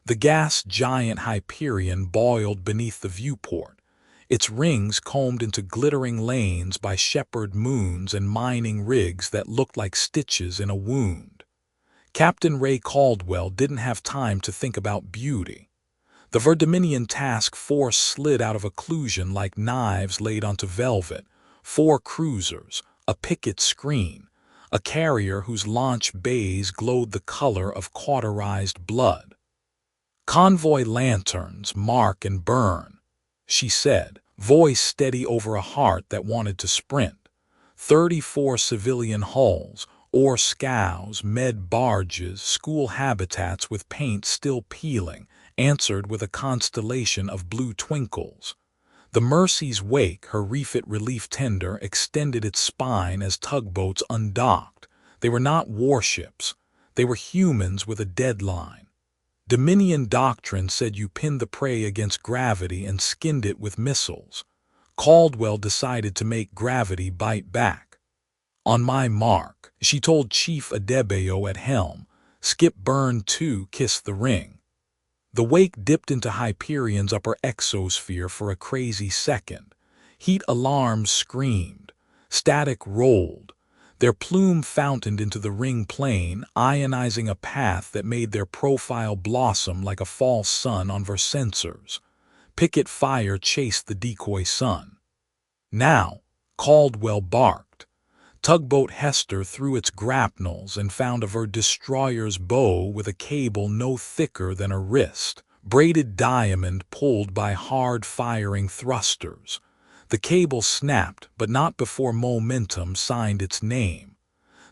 The gas giant Hyperion boiled beneath the viewport, its rings combed into glittering lanes by shepherd moons and mining rigs that looked like stitches in a wound. Captain Ray Caldwell didn't have time to think about beauty. The Verdiminian task force slid out of occlusion like knives laid onto velvet, 4 cruisers, a picket screen, a carrier whose launch bays glowed the color of cauterized blood. "Convoy lanterns, mark and burn," she said, voice steady over a heart that wanted to sprint. 34 civilian hulls, ore scows, med barges, school habitats with paint still peeling, answered with a constellation of blue twinkles. The Mercy's wake, her refit relief tender, extended its spine as tugboats undocked. They were not warships. They were humans with a deadline. Dominion doctrine said you pinned the prey against gravity and skinned it with missiles. Caldwell decided to make gravity bite back. "On my mark," she told Chief Adebayo at helm. "Skip burn 2, kiss the ring." The wake dipped into Hyperion's upper exosphere for a crazy second. Heat alarms screamed. Static rolled. Their plume fountained into the ring plane, ionizing a path that made their profile blossom like a false sun on versensors. Picket fire chased the decoy sun. "Now," Caldwell barked. Tugboat Hester threw its grapnels and found a Ver destroyer's bow with a cable no thicker than a wrist, braided diamond pulled by hard-firing thrusters. The cable snapped, but not before momentum signed its name.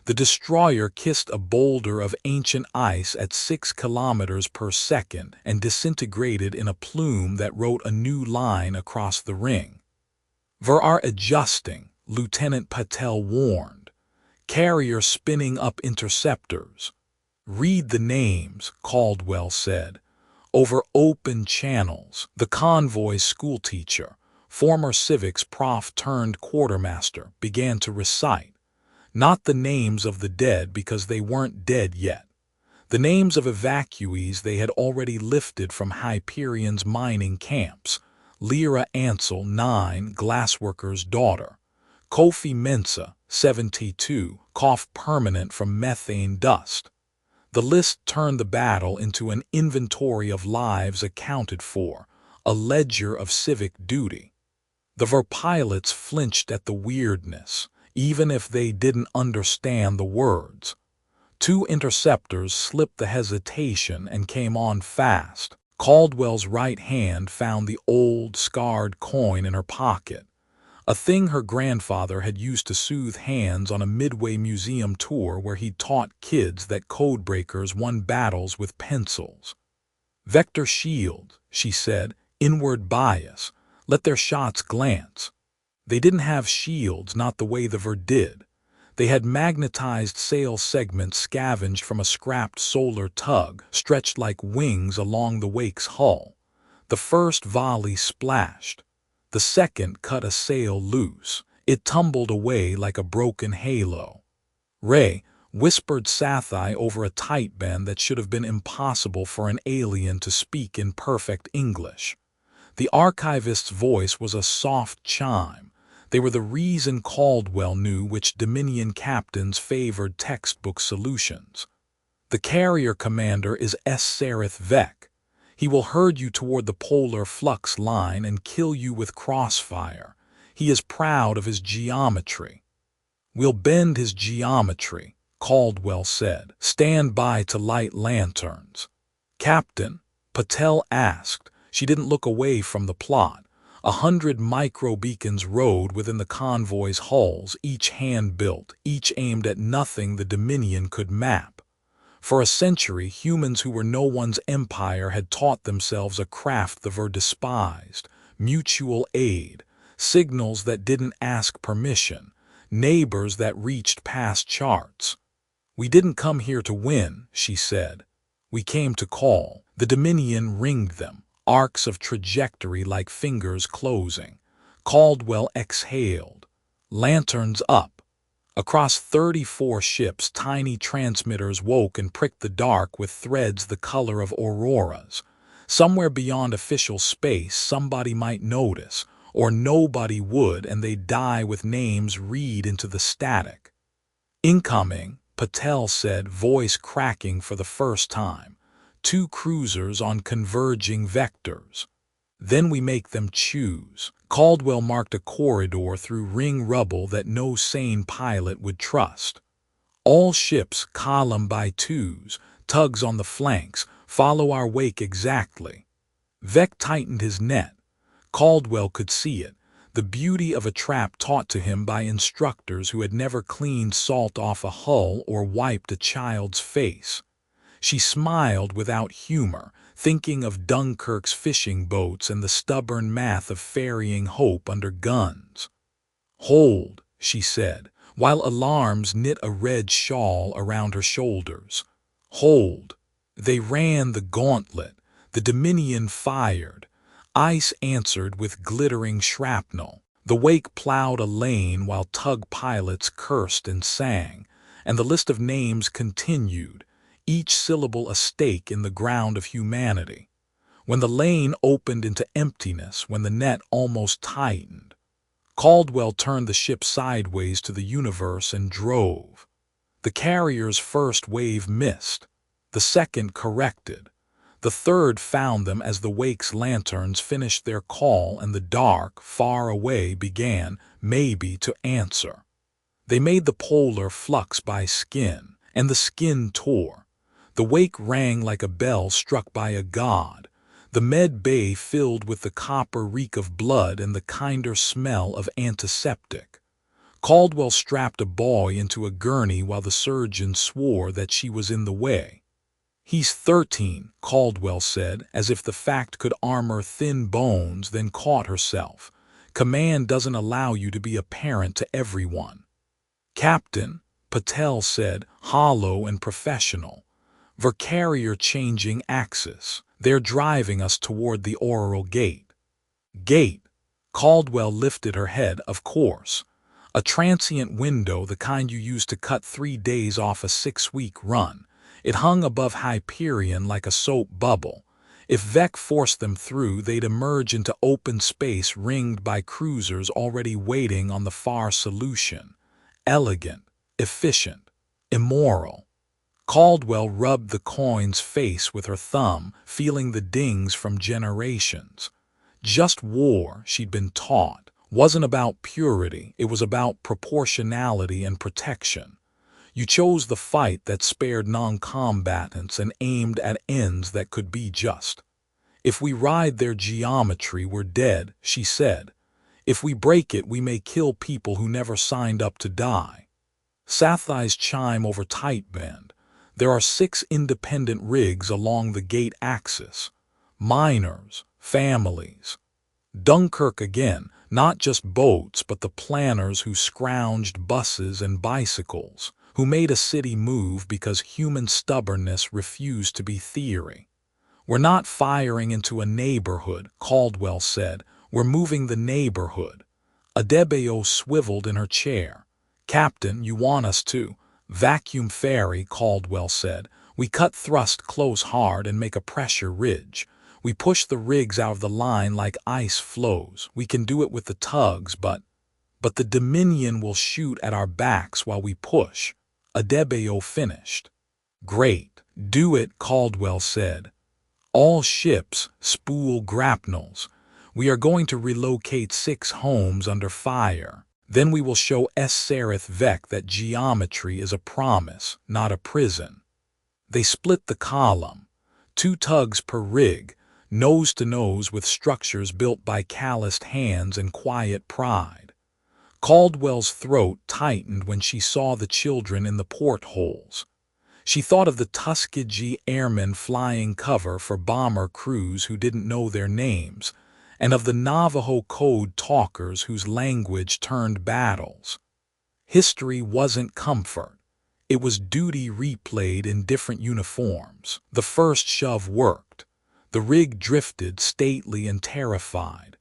The destroyer kissed a boulder of ancient ice at 6 kilometers per second and disintegrated in a plume that wrote a new line across the ring. "Ver are adjusting," Lieutenant Patel warned. "Carrier spinning up interceptors." "Read the names," Caldwell said. Over open channels, the convoy's schoolteacher, former civics prof turned quartermaster, began to recite. Not the names of the dead because they weren't dead yet. The names of evacuees they had already lifted from Hyperion's mining camps. Lyra Ansel, 9, glassworker's daughter. Kofi Mensah, 72, cough permanent from methane dust. The list turned the battle into an inventory of lives accounted for, a ledger of civic duty. The Ver pilots flinched at the weirdness, even if they didn't understand the words. 2 interceptors slipped the hesitation and came on fast. Caldwell's right hand found the old, scarred coin in her pocket, a thing her grandfather had used to soothe hands on a Midway Museum tour where he'd taught kids that codebreakers won battles with pencils. "Vector shield," she said, "inward bias. Let their shots glance." They didn't have shields, not the way the Ver did. They had magnetized sail segments scavenged from a scrapped solar tug, stretched like wings along the wake's hull. The first volley splashed. The second cut a sail loose. It tumbled away like a broken halo. "Ray," whispered Sathai over a tight bend that should have been impossible for an alien to speak in perfect English. The archivist's voice was a soft chime. They were the reason Caldwell knew which Dominion captains favored textbook solutions. "The carrier commander is S. Sereth Vec. He will herd you toward the polar flux line and kill you with crossfire. He is proud of his geometry." "We'll bend his geometry," Caldwell said. "Stand by to light lanterns." "Captain?" Patel asked. She didn't look away from the plot. 100 micro-beacons rode within the convoy's hulls, each hand-built, each aimed at nothing the Dominion could map. For a century, humans who were no one's empire had taught themselves a craft the Ver despised: mutual aid, signals that didn't ask permission, neighbors that reached past charts. "We didn't come here to win," she said. "We came to call." The Dominion ringed them, arcs of trajectory like fingers closing. Caldwell exhaled. "Lanterns up." Across 34 ships, tiny transmitters woke and pricked the dark with threads the color of auroras. Somewhere beyond official space, somebody might notice, or nobody would, and they'd die with names read into the static. "Incoming," Patel said, voice cracking for the first time. "Two cruisers on converging vectors. Then we make them choose." Caldwell marked a corridor through ring rubble that no sane pilot would trust. "All ships, column by twos, tugs on the flanks, follow our wake exactly." Vec tightened his net. Caldwell could see it, the beauty of a trap taught to him by instructors who had never cleaned salt off a hull or wiped a child's face. She smiled without humor, thinking of Dunkirk's fishing boats and the stubborn math of ferrying hope under guns. "Hold," she said, while alarms knit a red shawl around her shoulders. "Hold." They ran the gauntlet. The Dominion fired. Ice answered with glittering shrapnel. The wake plowed a lane while tug pilots cursed and sang, and the list of names continued, each syllable a stake in the ground of humanity. When the lane opened into emptiness, when the net almost tightened, Caldwell turned the ship sideways to the universe and drove. The carrier's first wave missed. The second corrected. The third found them as the wake's lanterns finished their call and the dark, far away, began, maybe, to answer. They made the polar flux by skin, and the skin tore. The wake rang like a bell struck by a god. The med bay filled with the copper reek of blood and the kinder smell of antiseptic. Caldwell strapped a boy into a gurney while the surgeon swore that she was in the way. "He's 13, Caldwell said, as if the fact could armor thin bones, then caught herself. "Command doesn't allow you to be a parent to everyone." "Captain," Patel said, hollow and professional. "Vercarrier changing axis. They're driving us toward the Oral Gate." "Gate?" Caldwell lifted her head. "Of course. A transient window, the kind you use to cut 3 days off a 6-week run. It hung above Hyperion like a soap bubble. If Vec forced them through, they'd emerge into open space ringed by cruisers already waiting on the far solution. Elegant, efficient, immoral." Caldwell rubbed the coin's face with her thumb, feeling the dings from generations. Just war, she'd been taught, wasn't about purity, it was about proportionality and protection. You chose the fight that spared non-combatants and aimed at ends that could be just. "If we ride their geometry, we're dead," she said. "If we break it, we may kill people who never signed up to die." Sathai's chime over Tightband. "There are 6 independent rigs along the gate axis. Miners, families." Dunkirk again, not just boats, but the planners who scrounged buses and bicycles, who made a city move because human stubbornness refused to be theory. "We're not firing into a neighborhood," Caldwell said. "We're moving the neighborhood." Adebayo swiveled in her chair. "Captain, you want us to." "Vacuum ferry," Caldwell said. "We cut thrust close hard and make a pressure ridge. We push the rigs out of the line like ice flows. We can do it with the tugs, but the Dominion will shoot at our backs while we push." Adebayo finished. "Great. Do it," Caldwell said. "All ships, spool grapnels. We are going to relocate 6 homes under fire. Then we will show Sereth Vec that geometry is a promise, not a prison." They split the column. 2 tugs per rig, nose to nose with structures built by calloused hands and quiet pride. Caldwell's throat tightened when she saw the children in the portholes. She thought of the Tuskegee airmen flying cover for bomber crews who didn't know their names, and of the Navajo code talkers whose language turned battles. History wasn't comfort. It was duty replayed in different uniforms. The first shove worked. The rig drifted, stately and terrified.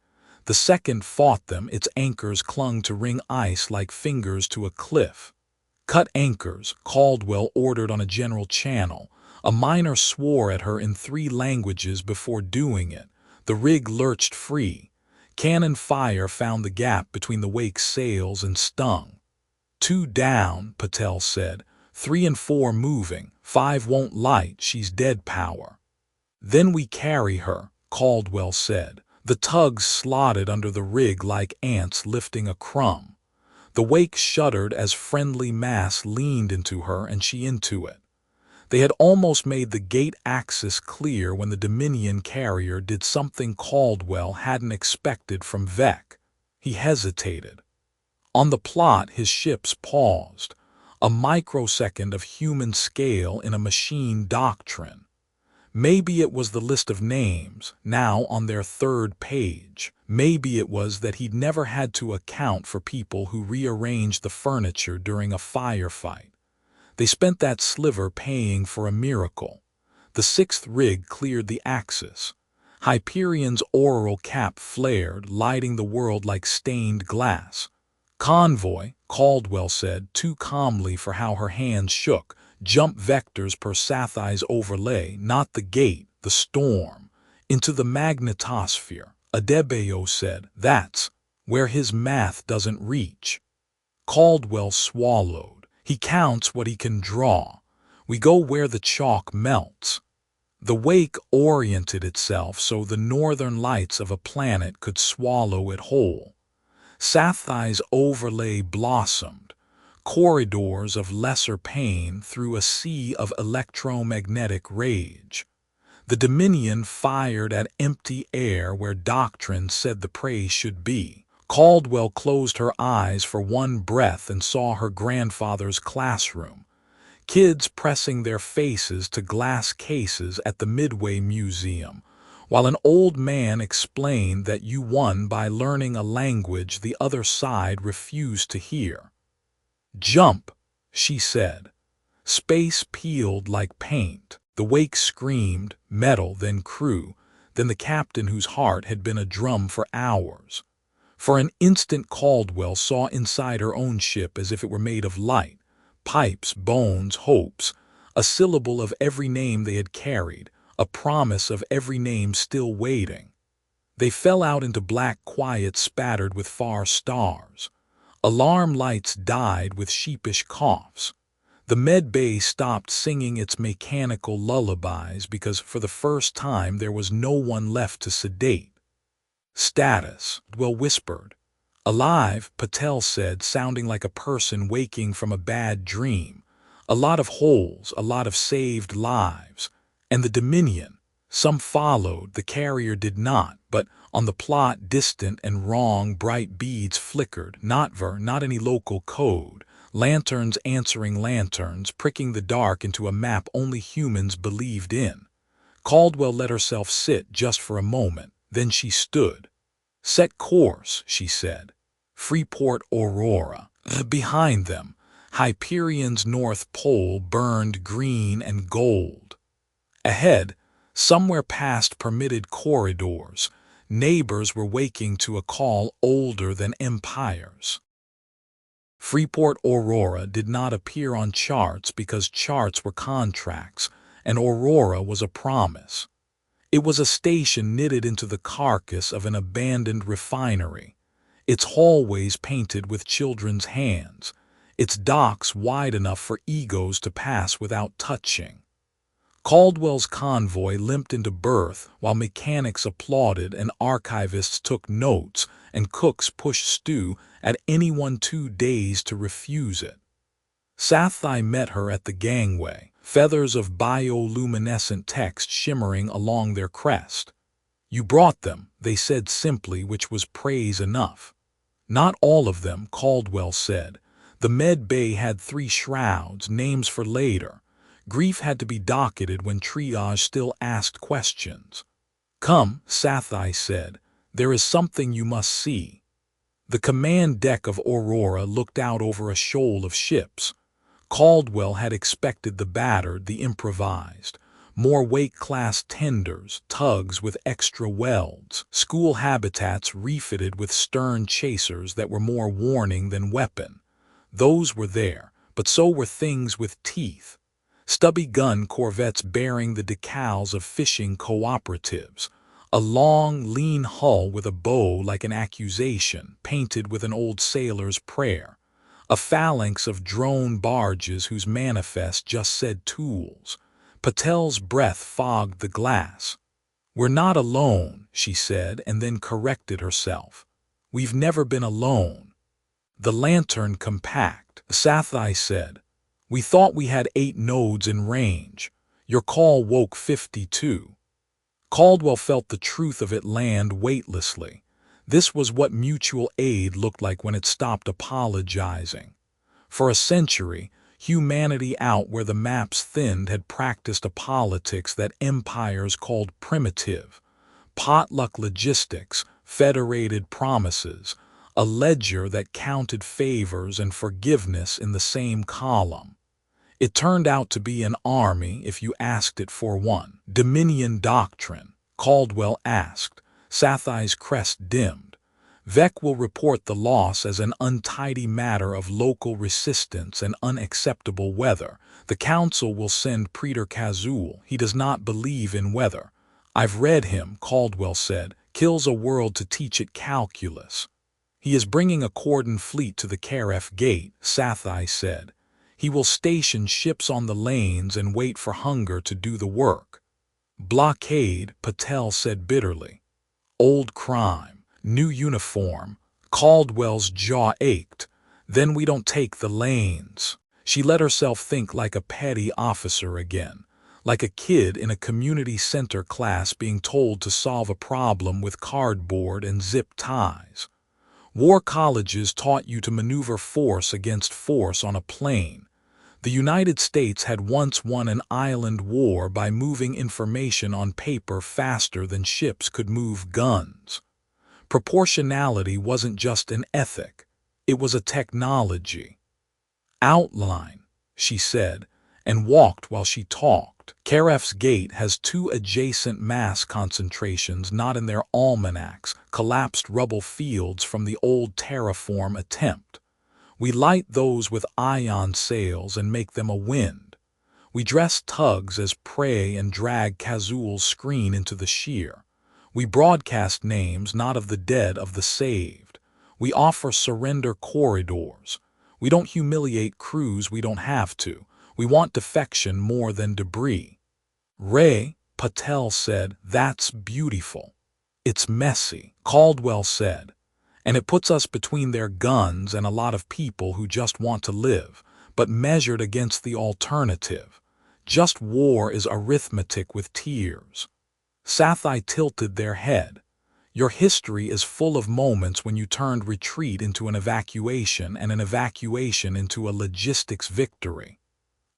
The second fought them, its anchors clung to ring ice like fingers to a cliff. Cut anchors, Caldwell ordered on a general channel. A miner swore at her in 3 languages before doing it. The rig lurched free. Cannon fire found the gap between the wake's sails and stung. 2 down, Patel said. 3 and 4 moving. 5 won't light, she's dead power. Then we carry her, Caldwell said. The tugs slotted under the rig like ants lifting a crumb. The wake shuddered as friendly mass leaned into her and she into it. They had almost made the gate axis clear when the Dominion carrier did something Caldwell hadn't expected from Vec. He hesitated. On the plot, his ships paused, a microsecond of human scale in a machine doctrine. Maybe it was the list of names, now on their 3rd page. Maybe it was that he'd never had to account for people who rearranged the furniture during a firefight. They spent that sliver paying for a miracle. The 6th rig cleared the axis. Hyperion's auroral cap flared, lighting the world like stained glass. Convoy, Caldwell said, too calmly for how her hands shook. Jump vectors per Sathai's overlay, not the gate, the storm. Into the magnetosphere, Adebayo said. That's where his math doesn't reach. Caldwell swallowed. He counts what he can draw. We go where the chalk melts. The wake oriented itself so the northern lights of a planet could swallow it whole. Sathai's overlay blossomed, corridors of lesser pain through a sea of electromagnetic rage. The Dominion fired at empty air where doctrine said the prey should be. Caldwell closed her eyes for one breath and saw her grandfather's classroom. Kids pressing their faces to glass cases at the Midway Museum, while an old man explained that you won by learning a language the other side refused to hear. "Jump," she said. Space peeled like paint. The wake screamed, metal, then crew, then the captain whose heart had been a drum for hours. For an instant Caldwell saw inside her own ship as if it were made of light, pipes, bones, hopes, a syllable of every name they had carried, a promise of every name still waiting. They fell out into black quiet spattered with far stars. Alarm lights died with sheepish coughs. The med bay stopped singing its mechanical lullabies because for the first time there was no one left to sedate. "Status," Will whispered. "Alive," Patel said, sounding like a person waking from a bad dream. "A lot of holes, a lot of saved lives. And the Dominion. Some followed, the carrier did not, but on the plot distant and wrong bright beads flickered, not any local code. Lanterns answering lanterns, pricking the dark into a map only humans believed in. Caldwell let herself sit just for a moment, then she stood. "Set course," she said. "Freeport, Aurora." Behind them, Hyperion's North Pole burned green and gold. Ahead, somewhere past permitted corridors, neighbors were waking to a call older than empires. Freeport, Aurora did not appear on charts because charts were contracts, and Aurora was a promise. It was a station knitted into the carcass of an abandoned refinery, its hallways painted with children's hands, its docks wide enough for egos to pass without touching. Caldwell's convoy limped into berth while mechanics applauded and archivists took notes and cooks pushed stew at anyone too dazed to refuse it. Sathai met her at the gangway, feathers of bioluminescent text shimmering along their crest. "You brought them," they said simply, which was praise enough. "Not all of them," Caldwell said. "The med bay had 3 shrouds, names for later. Grief had to be docketed when triage still asked questions." "Come," Sathai said. "There is something you must see." The command deck of Aurora looked out over a shoal of ships. Caldwell had expected the battered, the improvised. More Wake-class tenders, tugs with extra welds, school habitats refitted with stern chasers that were more warning than weapon. Those were there, but so were things with teeth. Stubby gun corvettes bearing the decals of fishing cooperatives. A long, lean hull with a bow like an accusation, painted with an old sailor's prayer. A phalanx of drone barges whose manifest just said tools. Patel's breath fogged the glass. "We're not alone," she said, and then corrected herself. "We've never been alone." "The lantern compact," Sci-Fi said. "We thought we had 8 nodes in range. Your call woke 52. Caldwell felt the truth of it land weightlessly. This was what mutual aid looked like when it stopped apologizing. For a century, humanity out where the maps thinned had practiced a politics that empires called primitive. Potluck logistics, federated promises, a ledger that counted favors and forgiveness in the same column. It turned out to be an army if you asked it for one. "Dominion doctrine," Caldwell asked. Sci-Fi's crest dimmed. "Vec will report the loss as an untidy matter of local resistance and unacceptable weather. The council will send Praetor Kazul. He does not believe in weather." "I've read him," Caldwell said. "Kills a world to teach it calculus." "He is bringing a cordon fleet to the Karef Gate," Sci-Fi said. "He will station ships on the lanes and wait for hunger to do the work." "Blockade," Patel said bitterly. "Old crime, new uniform." Caldwell's jaw ached. "Then we don't take the lanes." She let herself think like a petty officer again, like a kid in a community center class being told to solve a problem with cardboard and zip ties. War colleges taught you to maneuver force against force on a plane. The United States had once won an island war by moving information on paper faster than ships could move guns. Proportionality wasn't just an ethic, it was a technology. "Outline," she said, and walked while she talked. Karef's Gate has 2 adjacent mass concentrations not in their almanacs, collapsed rubble fields from the old terraform attempt. We light those with ion sails and make them a wind. We dress tugs as prey and drag Kazul's screen into the sheer. We broadcast names not of the dead, of the saved. We offer surrender corridors. We don't humiliate crews we don't have to. We want defection more than debris." "Ray," Patel said, "that's beautiful." "It's messy," Caldwell said. "And it puts us between their guns and a lot of people who just want to live, but measured against the alternative. Just war is arithmetic with tears." Sci-Fi tilted their head. "Your history is full of moments when you turned retreat into an evacuation and an evacuation into a logistics victory."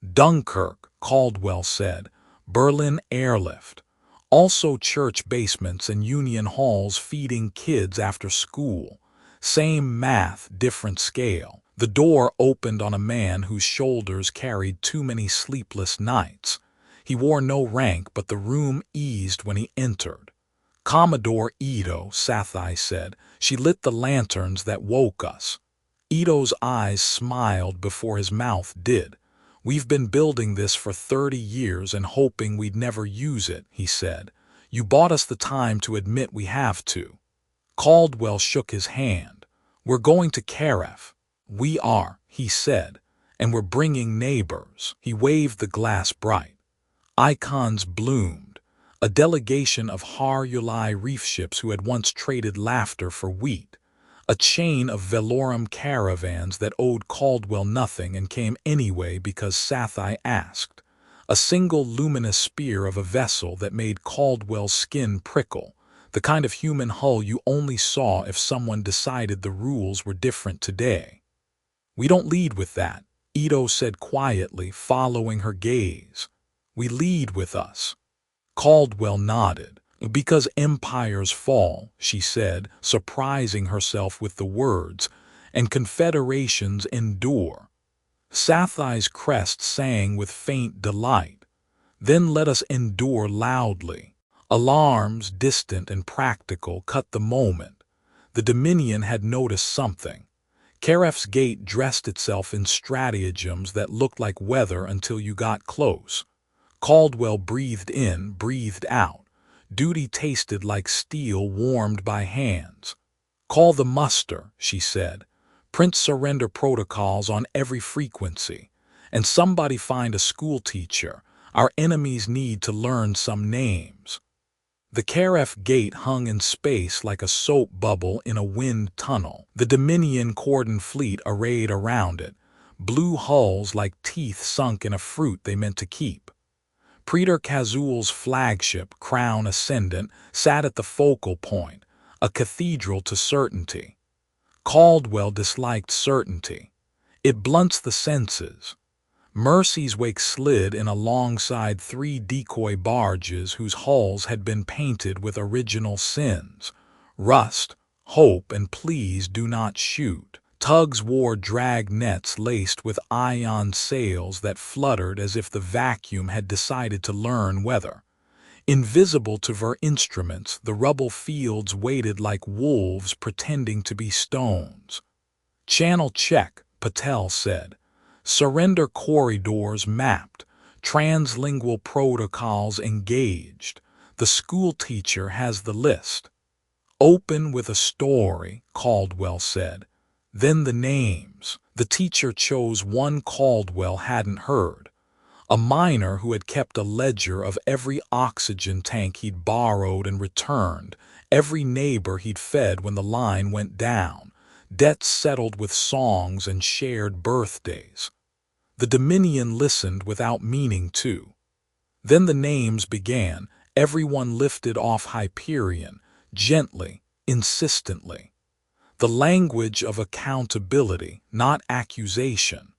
"Dunkirk," Caldwell said. "Berlin airlift. Also church basements and union halls feeding kids after school. Same math, different scale." The door opened on a man whose shoulders carried too many sleepless nights. He wore no rank, but the room eased when he entered. "Commodore Ito," Sci-Fi said. "She lit the lanterns that woke us." Ito's eyes smiled before his mouth did. "We've been building this for 30 years and hoping we'd never use it," he said. "You bought us the time to admit we have to." Caldwell shook his hand. "We're going to Karef." "We are," he said, "and we're bringing neighbors." He waved the glass bright. Icons bloomed. A delegation of Har-Yulai reef ships who had once traded laughter for wheat. A chain of Velorum caravans that owed Caldwell nothing and came anyway because Sci-Fi asked. A single luminous spear of a vessel that made Caldwell's skin prickle, the kind of human hull you only saw if someone decided the rules were different today. "We don't lead with that," Ito said quietly, following her gaze. "We lead with us." Caldwell nodded. "Because empires fall," she said, surprising herself with the words, "and confederations endure." Sci-Fi's crest sang with faint delight. "Then let us endure loudly." Alarms, distant and practical, cut the moment. The Dominion had noticed something. Karef's gate dressed itself in stratagems that looked like weather until you got close. Caldwell breathed in, breathed out. Duty tasted like steel warmed by hands. "Call the muster," she said. "Print surrender protocols on every frequency. And somebody find a schoolteacher. Our enemies need to learn some names." The Karef gate hung in space like a soap bubble in a wind tunnel. The Dominion cordon fleet arrayed around it, blue hulls like teeth sunk in a fruit they meant to keep. Praetor Kazul's flagship, Crown Ascendant, sat at the focal point, a cathedral to certainty. Caldwell disliked certainty. It blunts the senses. Mercy's wake slid in alongside 3 decoy barges whose hulls had been painted with original sins: rust, hope, and please do not shoot. Tugs wore drag nets laced with ion sails that fluttered as if the vacuum had decided to learn weather. Invisible to their instruments, the rubble fields waited like wolves pretending to be stones. "Channel check," Patel said. "Surrender corridors mapped. Translingual protocols engaged. The schoolteacher has the list." "Open with a story," Caldwell said. "Then the names." The teacher chose one Caldwell hadn't heard. A miner who had kept a ledger of every oxygen tank he'd borrowed and returned, every neighbor he'd fed when the line went down, debts settled with songs and shared birthdays. The Dominion listened without meaning to. Then the names began, everyone lifted off Hyperion, gently, insistently. The language of accountability, not accusation.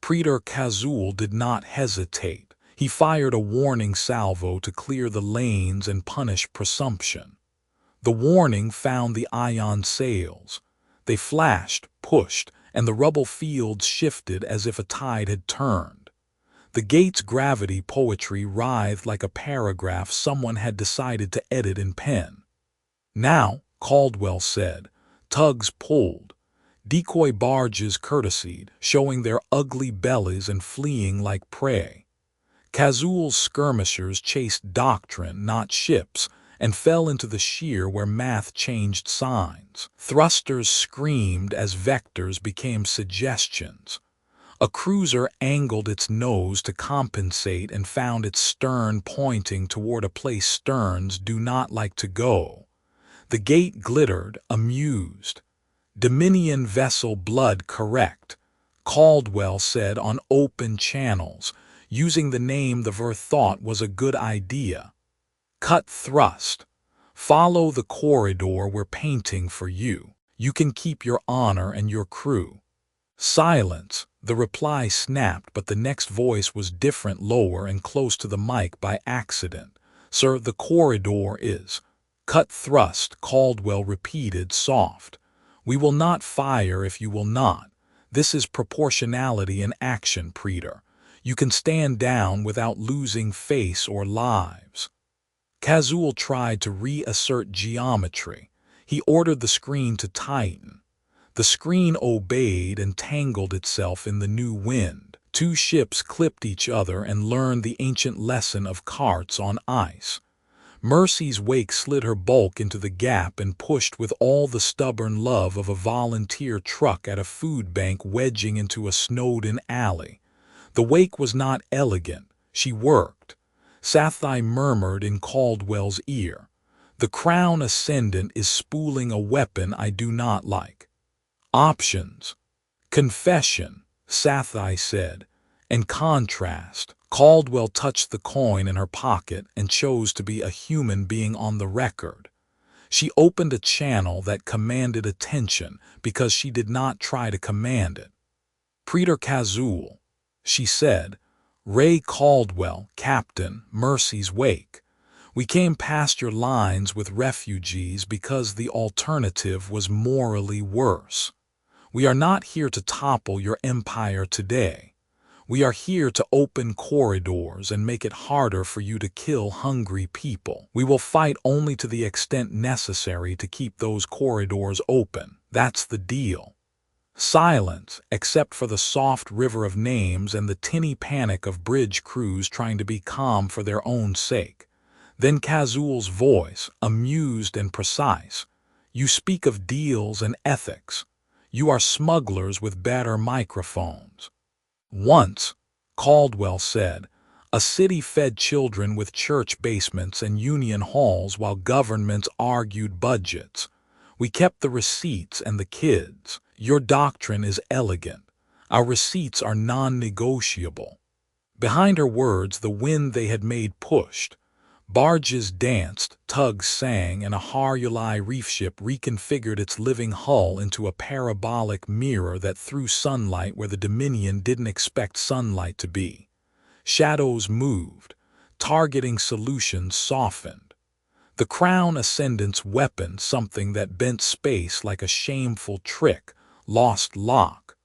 Praetor Kazul did not hesitate. He fired a warning salvo to clear the lanes and punish presumption. The warning found the ion sails. They flashed, pushed, and the rubble fields shifted as if a tide had turned. The gate's gravity poetry writhed like a paragraph someone had decided to edit in pen. "Now," Caldwell said. Tugs pulled. Decoy barges courtesied, showing their ugly bellies and fleeing like prey. Kazul's skirmishers chased doctrine, not ships, and fell into the sheer where math changed signs. Thrusters screamed as vectors became suggestions. A cruiser angled its nose to compensate and found its stern pointing toward a place sterns do not like to go. The gate glittered, amused. "Dominion vessel blood correct," Caldwell said on open channels, using the name the Ver thought was a good idea. "Cut thrust. Follow the corridor we're painting for you. You can keep your honor and your crew." Silence. The reply snapped, but the next voice was different, lower and close to the mic by accident. "Sir, the corridor is." "Cut thrust," Caldwell repeated, soft. "We will not fire if you will not. This is proportionality in action, Praetor. You can stand down without losing face or lives." Kazul tried to reassert geometry. He ordered the screen to tighten. The screen obeyed and tangled itself in the new wind. 2 ships clipped each other and learned the ancient lesson of carts on ice. Mercy's wake slid her bulk into the gap and pushed with all the stubborn love of a volunteer truck at a food bank wedging into a snowed-in alley. The wake was not elegant. She worked. Sathai murmured in Caldwell's ear. "The Crown Ascendant is spooling a weapon I do not like." "Options." "Confession," Sathai said. "And contrast." Caldwell touched the coin in her pocket and chose to be a human being on the record. She opened a channel that commanded attention because she did not try to command it. "Praetor Kazul," she said. "Ray Caldwell, Captain, Mercy's wake. We came past your lines with refugees because the alternative was morally worse. We are not here to topple your empire today. We are here to open corridors and make it harder for you to kill hungry people. We will fight only to the extent necessary to keep those corridors open. That's the deal." Silence, except for the soft river of names and the tinny panic of bridge crews trying to be calm for their own sake. Then Kazul's voice, amused and precise. "You speak of deals and ethics. You are smugglers with better microphones." "Once," Caldwell said, "a city fed children with church basements and union halls while governments argued budgets. We kept the receipts and the kids. Your doctrine is elegant. Our receipts are non-negotiable." Behind her words, the wind they had made pushed. Barges danced, tugs sang, and a Haruli reef ship reconfigured its living hull into a parabolic mirror that threw sunlight where the Dominion didn't expect sunlight to be. Shadows moved. Targeting solutions softened. The Crown Ascendant's weapon, something that bent space like a shameful trick, lost lock.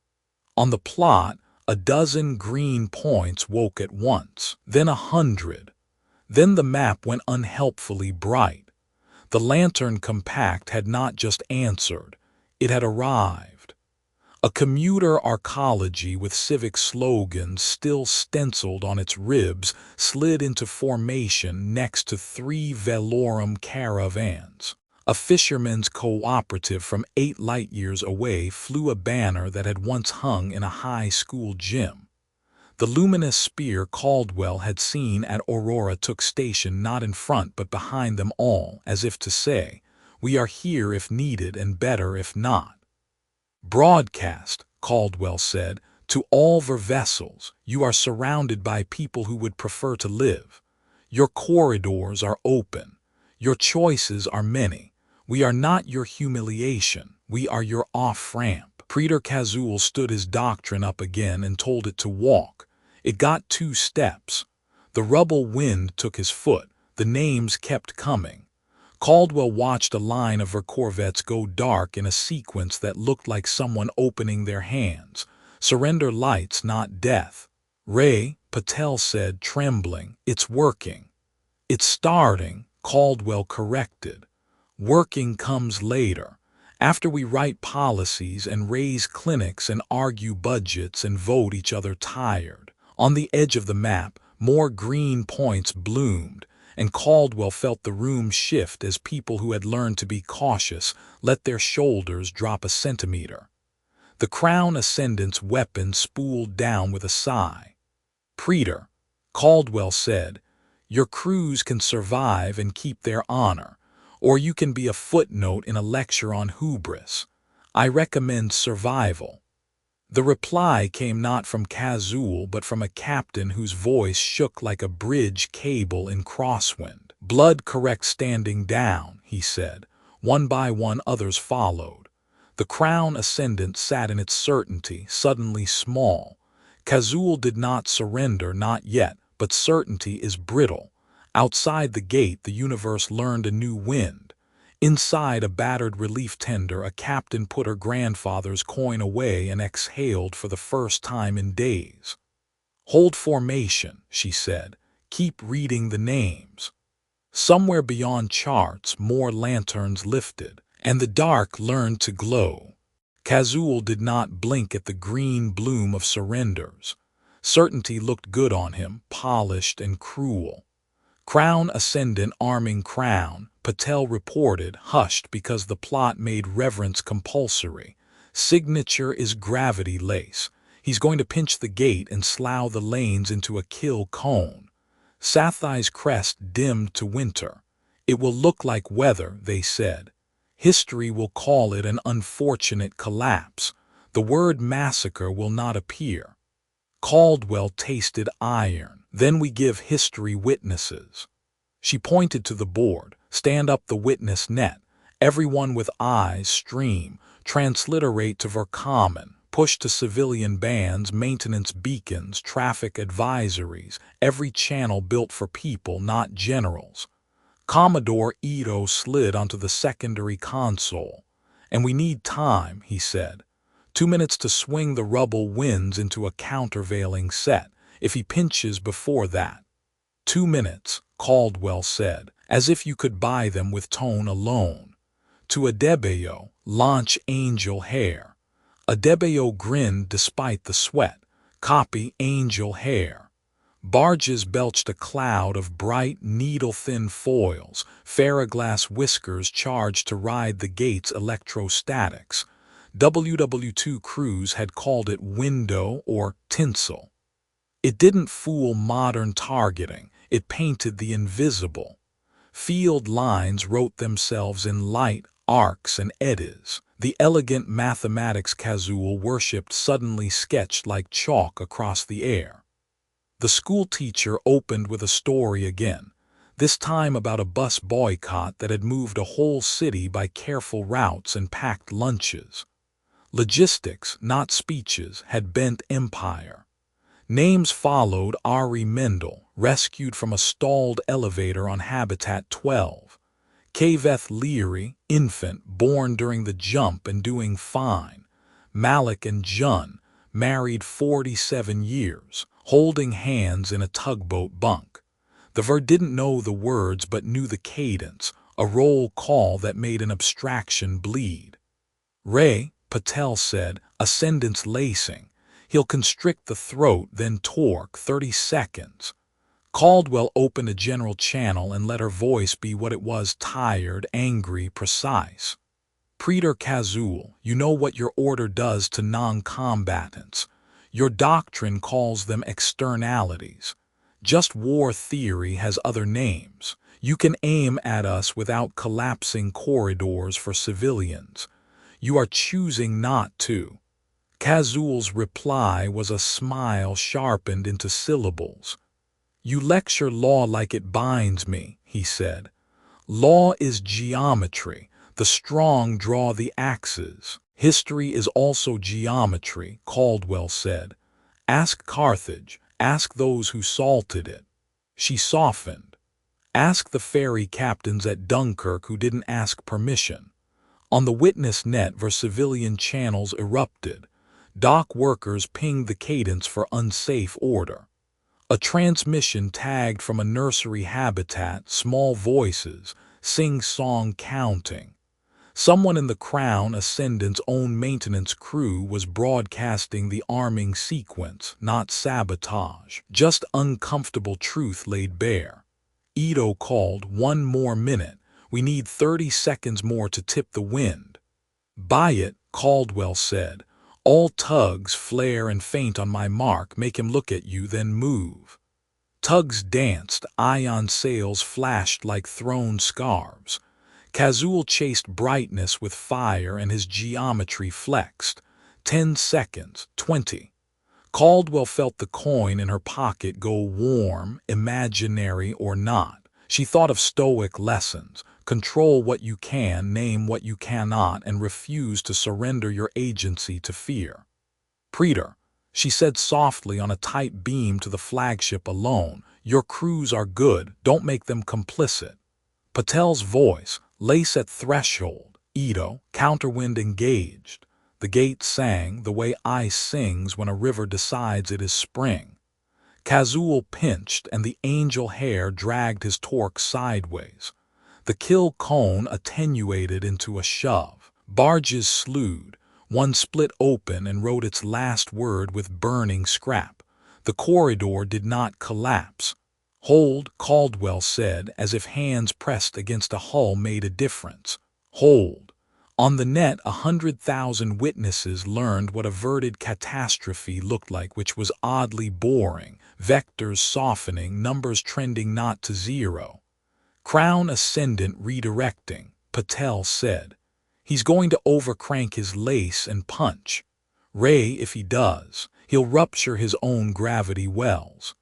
On the plot, a dozen green points woke at once, then 100. Then the map went unhelpfully bright. The lantern compact had not just answered, it had arrived. A commuter arcology with civic slogans still stenciled on its ribs slid into formation next to 3 Velorum caravans. A fisherman's cooperative from 8 light-years away flew a banner that had once hung in a high school gym. The luminous spear Caldwell had seen at Aurora took station not in front but behind them all, as if to say, "We are here if needed and better if not." "Broadcast," Caldwell said, "to all your vessels. You are surrounded by people who would prefer to live. Your corridors are open. Your choices are many. We are not your humiliation. We are your off-ramp." Praetor Kazul stood his doctrine up again and told it to walk. It got 2 steps. The rubble wind took his foot. The names kept coming. Caldwell watched a line of her corvettes go dark in a sequence that looked like someone opening their hands. "Surrender lights, not death." "Ray," Patel said, trembling, "it's working." "It's starting," Caldwell corrected. "Working comes later. After we write policies and raise clinics and argue budgets and vote each other tired." On the edge of the map, more green points bloomed, and Caldwell felt the room shift as people who had learned to be cautious let their shoulders drop a centimeter. The Crown Ascendant's weapon spooled down with a sigh. "Praetor," Caldwell said, "your crews can survive and keep their honor, or you can be a footnote in a lecture on hubris. I recommend survival." The reply came not from Kazul but from a captain whose voice shook like a bridge cable in crosswind. "Blood correct standing down," he said. One by one others followed. The Crown Ascendant sat in its certainty, suddenly small. Kazul did not surrender, not yet, but certainty is brittle. Outside the gate the universe learned a new wind. Inside a battered relief tender, a captain put her grandfather's coin away and exhaled for the first time in days. "Hold formation," she said. "Keep reading the names." Somewhere beyond charts, more lanterns lifted, and the dark learned to glow. Kazul did not blink at the green bloom of surrenders. Certainty looked good on him, polished and cruel. "Crown Ascendant arming Crown," Patel reported, hushed because the plot made reverence compulsory. "Signature is gravity lace. He's going to pinch the gate and slough the lanes into a kill cone." Sathai's crest dimmed to winter. "It will look like weather," they said. "History will call it an unfortunate collapse. The word massacre will not appear." Caldwell tasted iron. "Then we give history witnesses." She pointed to the board. "Stand up the witness net. Everyone with eyes stream. Transliterate to Vercommon. Push to civilian bands, maintenance beacons, traffic advisories. Every channel built for people, not generals." Commodore Ito slid onto the secondary console. "And we need time," he said. 2 minutes to swing the rubble winds into a countervailing set, if he pinches before that. 2 minutes, Caldwell said, as if you could buy them with tone alone. "To Adebayo, launch angel hair." Adebeo grinned despite the sweat. Copy angel hair. Barges belched a cloud of bright, needle-thin foils. Farraglass whiskers charged to ride the gate's electrostatics. WW2 crews had called it window or tinsel. It didn't fool modern targeting, it painted the invisible. Field lines wrote themselves in light, arcs, and eddies. The elegant mathematics Kazul worshipped suddenly sketched like chalk across the air. The schoolteacher opened with a story again, this time about a bus boycott that had moved a whole city by careful routes and packed lunches. Logistics, not speeches, had bent empire. Names followed: Ari Mendel, rescued from a stalled elevator on Habitat 12. Kaveth Leary, infant, born during the jump and doing fine. Malik and Jun, married 47 years, holding hands in a tugboat bunk. The Ver didn't know the words but knew the cadence, a roll call that made an abstraction bleed. Ray, Patel said, ascendance lacing. He'll constrict the throat, then torque, 30 seconds. Caldwell opened a general channel and let her voice be what it was: tired, angry, precise. Preter Kazul, you know what your order does to non-combatants. Your doctrine calls them externalities. Just war theory has other names. You can aim at us without collapsing corridors for civilians. You are choosing not to. Kazul's reply was a smile sharpened into syllables. You lecture law like it binds me, he said. Law is geometry. The strong draw the axes. History is also geometry, Caldwell said. Ask Carthage. Ask those who salted it. She softened. Ask the ferry captains at Dunkirk who didn't ask permission. On the witness net where civilian channels erupted, dock workers pinged the cadence for unsafe order. A transmission tagged from a nursery habitat, small voices, sing-song counting. Someone in the Crown Ascendant's own maintenance crew was broadcasting the arming sequence, not sabotage, just uncomfortable truth laid bare. Ito called, 1 more minute. We need 30 seconds more to tip the wind. Buy it, Caldwell said. All tugs flare and faint on my mark, make him look at you, then move. Tugs danced, ion sails flashed like thrown scarves. Kazul chased brightness with fire and his geometry flexed. 10 seconds, 20. Caldwell felt the coin in her pocket go warm, imaginary or not. She thought of Stoic lessons. Control what you can, name what you cannot, and refuse to surrender your agency to fear. Preter, she said softly on a tight beam to the flagship alone, your crews are good, don't make them complicit. Patel's voice, lace at threshold. Ito, counterwind engaged. The gate sang the way ice sings when a river decides it is spring. Kazul pinched and the angel hair dragged his torque sideways. The kill cone attenuated into a shove. Barges slewed. One split open and wrote its last word with burning scrap. The corridor did not collapse. Hold, Caldwell said, as if hands pressed against a hull made a difference. Hold. On the net, 100,000 witnesses learned what averted catastrophe looked like, which was oddly boring. Vectors softening, numbers trending not to zero. Crown Ascendant redirecting, Patel said. He's going to overcrank his lace and punch. Ray, if he does, he'll rupture his own gravity wells.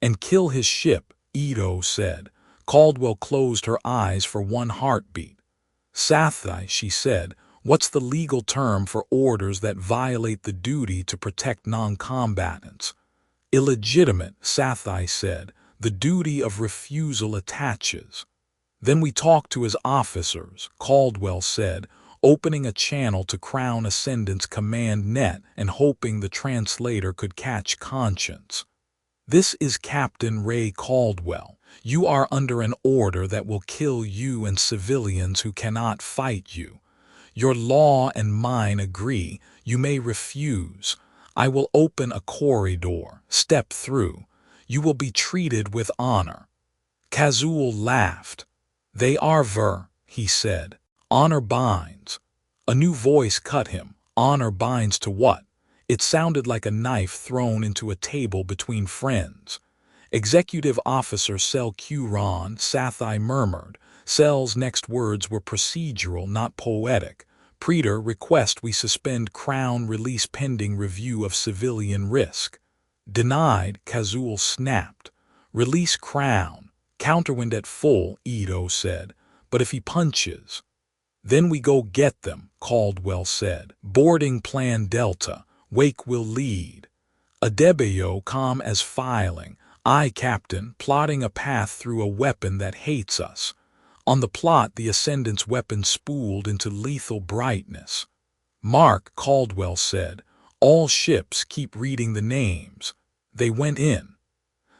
And kill his ship, Ito said. Caldwell closed her eyes for one heartbeat. Sathai, she said, what's the legal term for orders that violate the duty to protect non-combatants? Illegitimate, Sathai said. The duty of refusal attaches. Then we talked to his officers, Caldwell said, opening a channel to Crown Ascendant's command net and hoping the translator could catch conscience. This is Captain Ray Caldwell. You are under an order that will kill you and civilians who cannot fight you. Your law and mine agree. You may refuse. I will open a corridor. Step through. You will be treated with honor." Kazul laughed. "They are he said. "Honor binds." A new voice cut him. Honor binds to what? It sounded like a knife thrown into a table between friends. Executive Officer Sel Q-Ron Sathai murmured. Sel's next words were procedural, not poetic. "Preter request we suspend Crown release pending review of civilian risk." "Denied," Kazul snapped. "Release Crown. Counterwind at full," Ito said. "But if he punches—" "Then we go get them," Caldwell said. "Boarding Plan Delta. Wake will lead." Adebayo calm as filing. "Aye, Captain, plotting a path through a weapon that hates us." On the plot, the Ascendant's weapon spooled into lethal brightness. "Mark," Caldwell said. "All ships keep reading the names." They went in.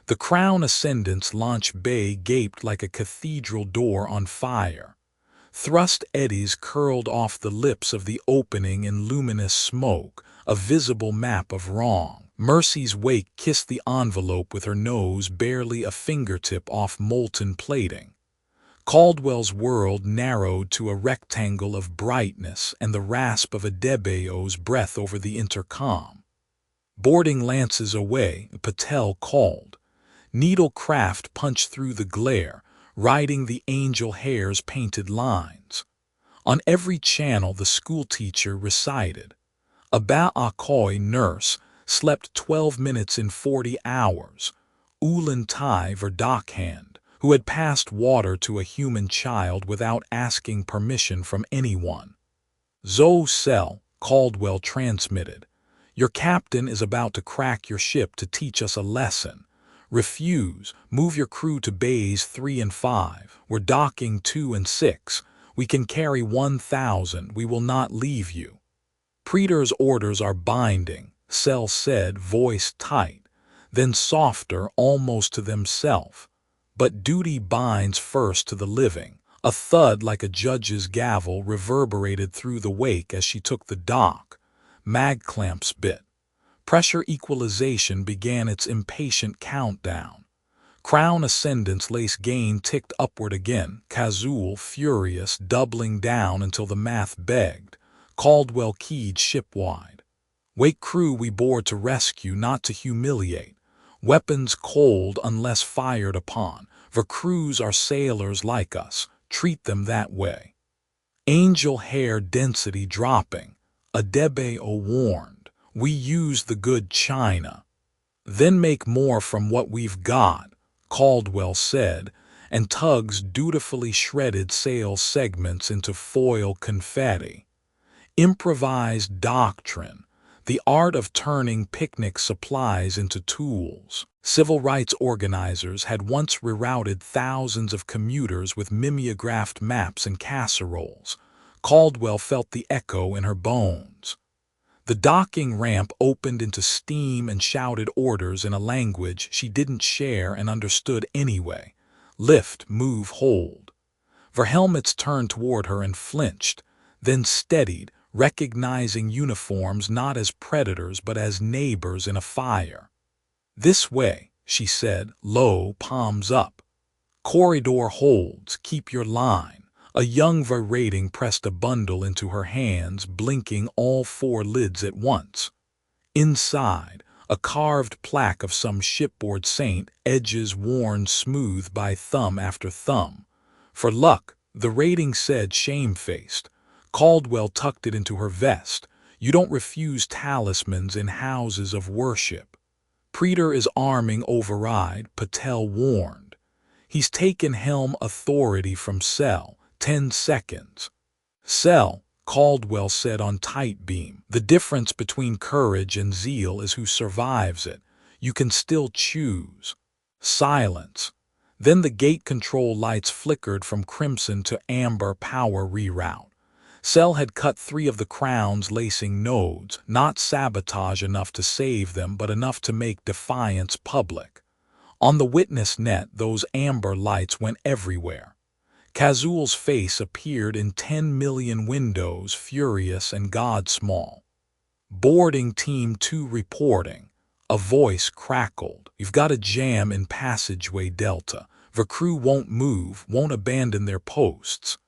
The Crown Ascendant's launch bay gaped like a cathedral door on fire. Thrust eddies curled off the lips of the opening in luminous smoke, a visible map of wrong. Mercy's wake kissed the envelope with her nose barely a fingertip off molten plating. Caldwell's world narrowed to a rectangle of brightness and the rasp of Adebayo's breath over the intercom. "Boarding lances away," Patel called. Needlecraft punched through the glare, riding the angel hair's painted lines. On every channel the schoolteacher recited. Aba Akoi, nurse, slept 12 minutes in 40 hours. Ulan Tai Verdockhand, who had passed water to a human child without asking permission from anyone. "Zo Sel," Caldwell transmitted. "Your captain is about to crack your ship to teach us a lesson. Refuse, move your crew to bays 3 and 5. We're docking 2 and 6. We can carry 1,000. We will not leave you." "Preter's orders are binding," Sel said, voice tight, then softer, almost to themself. "But duty binds first to the living." A thud like a judge's gavel reverberated through the wake as she took the dock. Mag clamps bit. Pressure equalization began its impatient countdown. Crown Ascendant's lace gain ticked upward again, Kazul furious, doubling down until the math begged. Caldwell keyed shipwide. "Wake crew we board to rescue, not to humiliate. Weapons cold unless fired upon. For crews are sailors like us. Treat them that way." Angel hair density dropping. Adebayo warned. "We use the good china. Then make more from what we've got," Caldwell said, and tugs dutifully shredded sail segments into foil confetti. Improvised doctrine. The art of turning picnic supplies into tools. Civil rights organizers had once rerouted thousands of commuters with mimeographed maps and casseroles. Caldwell felt the echo in her bones. The docking ramp opened into steam and shouted orders in a language she didn't share and understood anyway. Lift, move, hold. Verhelmets turned toward her and flinched, then steadied, recognizing uniforms not as predators but as neighbors in a fire. "This way," she said, low, palms up. "Corridor holds, keep your line." A young Rating pressed a bundle into her hands, blinking all 4 lids at once. Inside, a carved plaque of some shipboard saint, edges worn smooth by thumb after thumb. "For luck," the Rating said, shamefaced. Caldwell tucked it into her vest. "You don't refuse talismans in houses of worship." "Preter is arming override," Patel warned. "He's taken helm authority from Sel. 10 seconds. "Sel," Caldwell said on tight beam. "The difference between courage and zeal is who survives it. You can still choose." Silence. Then the gate control lights flickered from crimson to amber power reroute. Sel had cut 3 of the Crown's lacing nodes, not sabotage enough to save them, but enough to make defiance public. On the witness net, those amber lights went everywhere. Kazul's face appeared in 10 million windows, furious and god-small. "Boarding Team 2 reporting." A voice crackled. "You've got a jam in passageway Delta. The crew won't move, won't abandon their posts."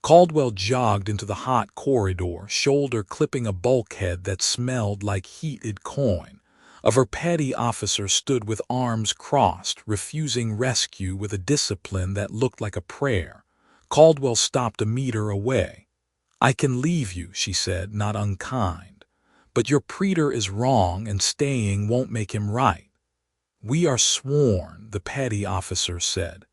Caldwell jogged into the hot corridor, shoulder clipping a bulkhead that smelled like heated coin. A Verpetty officer stood with arms crossed, refusing rescue with a discipline that looked like a prayer. Caldwell stopped a meter away. "I can leave you," she said, not unkind. "But your praetor is wrong and staying won't make him right." "We are sworn," the petty officer said.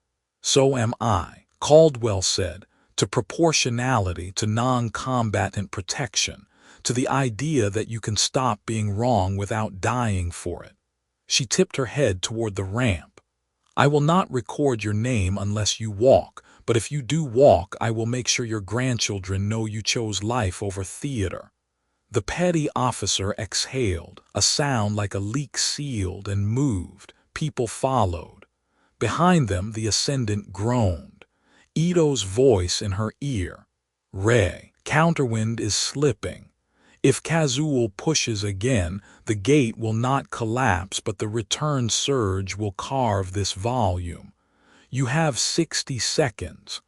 "So am I," Caldwell said, "to proportionality, to non-combatant protection, to the idea that you can stop being wrong without dying for it." She tipped her head toward the ramp. "I will not record your name unless you walk, but if you do walk, I will make sure your grandchildren know you chose life over theater." The petty officer exhaled, a sound like a leak sealed and moved. People followed. Behind them, the ascendant groaned. Ito's voice in her ear. "Ray, counterwind is slipping. If Kazul pushes again, the gate will not collapse, but the return surge will carve this volume. You have 60 seconds.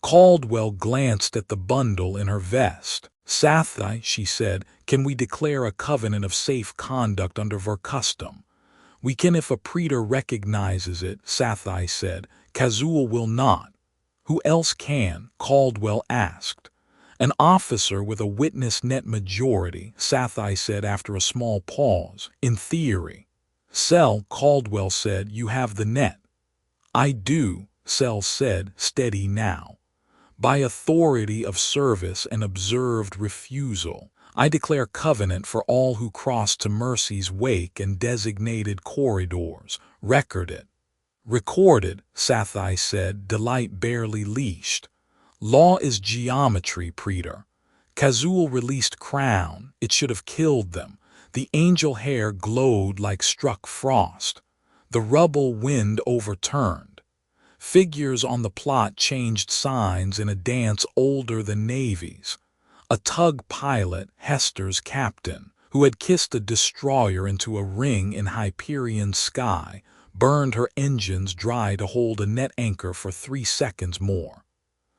Caldwell glanced at the bundle in her vest. "Sathai," she said, "can we declare a covenant of safe conduct under Ver custom?" "We can if a praetor recognizes it," Sathai said. "Kazul will not." "Who else can?" Caldwell asked. "An officer with a witness net majority," Sathai said after a small pause. "In theory." "Sel," Caldwell said, "you have the net." "I do," Sel said, steady now. "By authority of service and observed refusal, I declare covenant for all who cross to Mercy's wake and designated corridors. Record it." "Recorded," Sathai said, delight barely leashed. "Law is geometry, praetor." Kazul released crown. It should have killed them. The angel hair glowed like struck frost. The rubble wind overturned. Figures on the plot changed signs in a dance older than navies. A tug pilot, Hester's captain, who had kissed a destroyer into a ring in Hyperion sky, burned her engines dry to hold a net anchor for 3 seconds more.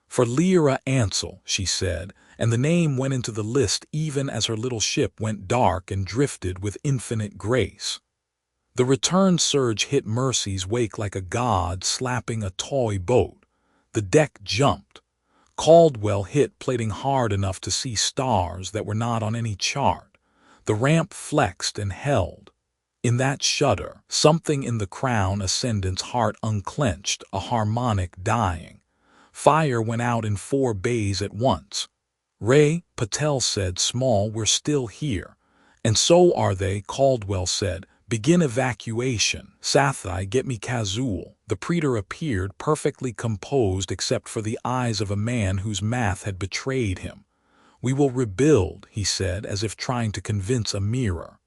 "For Lyra Ansel," she said, and the name went into the list even as her little ship went dark and drifted with infinite grace. The return surge hit Mercy's wake like a god slapping a toy boat. The deck jumped. Caldwell hit plating hard enough to see stars that were not on any chart. The ramp flexed and held. In that shudder, something in the crown ascendant's heart unclenched, a harmonic dying. Fire went out in 4 bays at once. "Ray," Patel said, "small, we're still here." "And so are they," Caldwell said. "Begin evacuation." "Sathai, get me Kazul." The praetor appeared, perfectly composed except for the eyes of a man whose math had betrayed him. "We will rebuild," he said, as if trying to convince a mirror.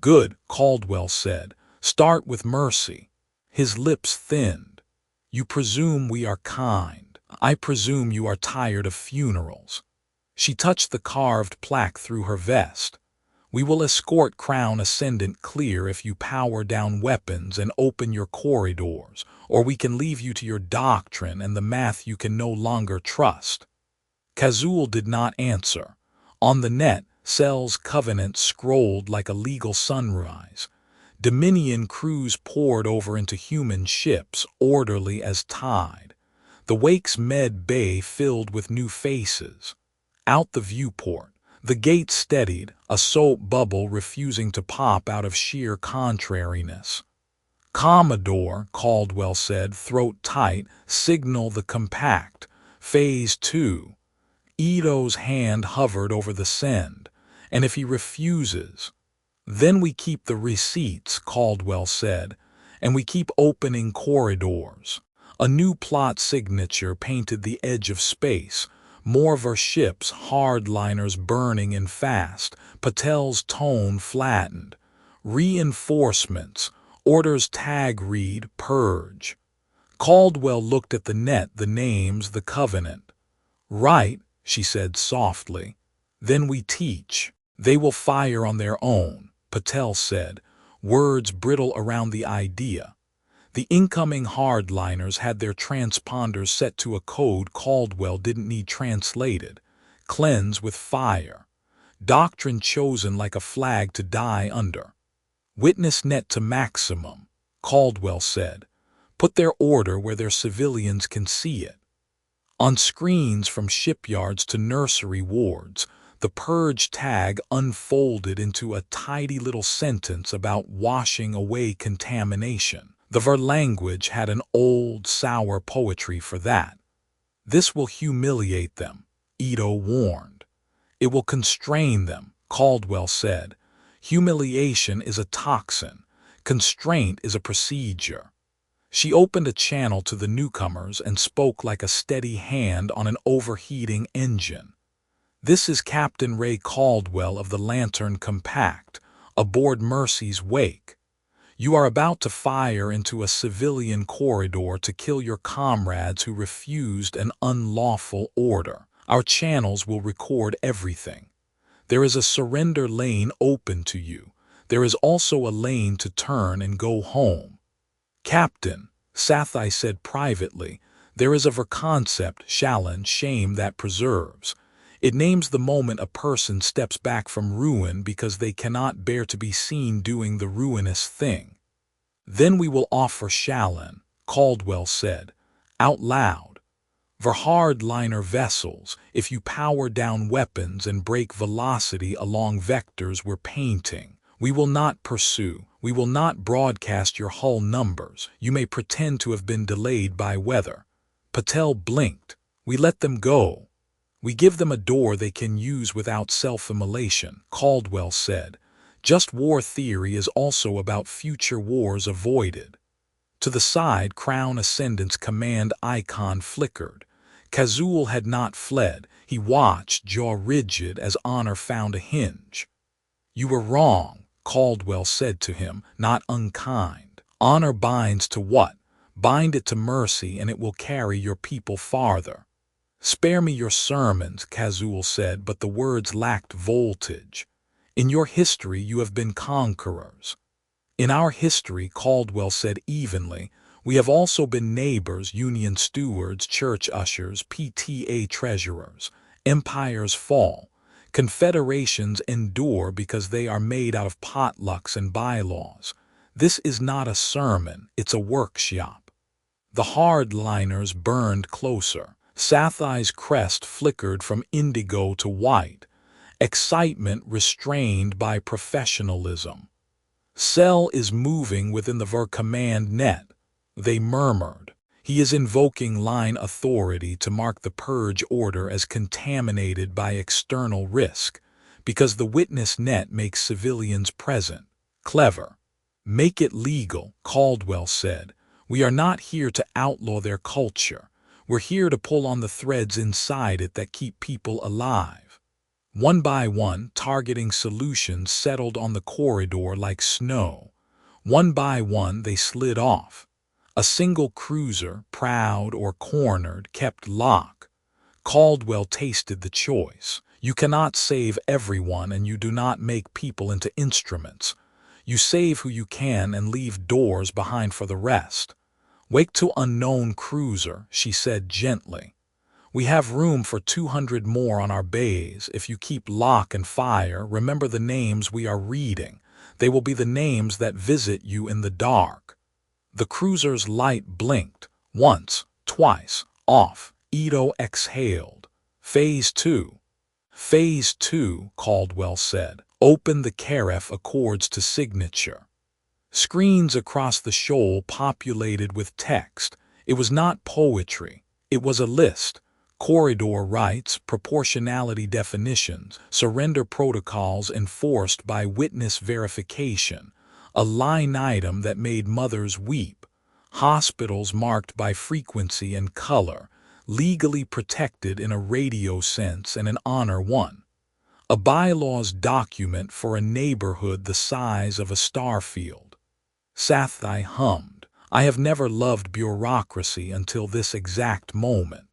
"Good," Caldwell said. "Start with Mercy." His lips thinned. "You presume we are kind. I presume you are tired of funerals." She touched the carved plaque through her vest. "We will escort Crown Ascendant clear if you power down weapons and open your corridors, or we can leave you to your doctrine and the math you can no longer trust." Kazul did not answer. On the net, Sel's covenant scrolled like a legal sunrise. Dominion crews poured over into human ships, orderly as tide. The wake's med bay filled with new faces. Out the viewport, the gate steadied, a soap bubble refusing to pop out of sheer contrariness. "Commodore," Caldwell said, throat tight, "signal the compact. Phase 2. Ito's hand hovered over the send. "And if he refuses?" "Then we keep the receipts," Caldwell said, "and we keep opening corridors." A new plot signature painted the edge of space. More of our ships, hardliners burning in fast. Patel's tone flattened. "Reinforcements. Orders tag read, purge." Caldwell looked at the net, the names, the covenant. Right, she said softly. Then we teach. They will fire on their own, Patel said, words brittle around the idea. The incoming hardliners had their transponders set to a code Caldwell didn't need translated. Cleanse with fire. Doctrine chosen like a flag to die under. Witness net to maximum, Caldwell said. Put their order where their civilians can see it. On screens from shipyards to nursery wards, the purge tag unfolded into a tidy little sentence about washing away contamination. The Ver language had an old, sour poetry for that. This will humiliate them, Ito warned. It will constrain them, Caldwell said. Humiliation is a toxin. Constraint is a procedure. She opened a channel to the newcomers and spoke like a steady hand on an overheating engine. This is Captain Ray Caldwell of the Lantern Compact, aboard Mercy's Wake. You are about to fire into a civilian corridor to kill your comrades who refused an unlawful order. Our channels will record everything. There is a surrender lane open to you. There is also a lane to turn and go home. Captain, Sathai said privately, there is a concept, Shallan, shame that preserves. It names the moment a person steps back from ruin because they cannot bear to be seen doing the ruinous thing. Then we will offer Shallan, Caldwell said, out loud. For hardliner vessels, if you power down weapons and break velocity along vectors we're painting, we will not pursue. We will not broadcast your hull numbers. You may pretend to have been delayed by weather. Patel blinked. We let them go. We give them a door they can use without self-immolation, Caldwell said. Just war theory is also about future wars avoided. To the side, Crown Ascendant's command icon flickered. Kazul had not fled. He watched, jaw rigid, as Honor found a hinge. You were wrong, Caldwell said to him, not unkind. Honor binds to what? Bind it to mercy and it will carry your people farther. Spare me your sermons, Kazul said, but the words lacked voltage. In your history you have been conquerors. In our history, Caldwell said evenly, we have also been neighbors, union stewards, church ushers, PTA treasurers. Empires fall. Confederations endure because they are made out of potlucks and bylaws. This is not a sermon, it's a workshop. The hardliners burned closer. Sathai's crest flickered from indigo to white, excitement restrained by professionalism. Cell is moving within the Ver command net, they murmured. He is invoking line authority to mark the purge order as contaminated by external risk, because the witness net makes civilians present. Clever. Make it legal, Caldwell said. We are not here to outlaw their culture. We're here to pull on the threads inside it that keep people alive. One by one, targeting solutions settled on the corridor like snow. One by one, they slid off. A single cruiser, proud or cornered, kept lock. Caldwell tasted the choice. You cannot save everyone and you do not make people into instruments. You save who you can and leave doors behind for the rest. Wake to unknown cruiser, she said gently. We have room for 200 more on our bays. If you keep lock and fire, remember the names we are reading. They will be the names that visit you in the dark. The cruiser's light blinked. Once, twice, off. Ito exhaled. Phase 2. Phase 2, Caldwell said. Open the Karef Accords to signature. Screens across the shoal populated with text. It was not poetry. It was a list. Corridor rights, proportionality definitions, surrender protocols enforced by witness verification, a line item that made mothers weep, hospitals marked by frequency and color, legally protected in a radio sense and an honor one, a bylaws document for a neighborhood the size of a star field. Sathai hummed. I have never loved bureaucracy until this exact moment.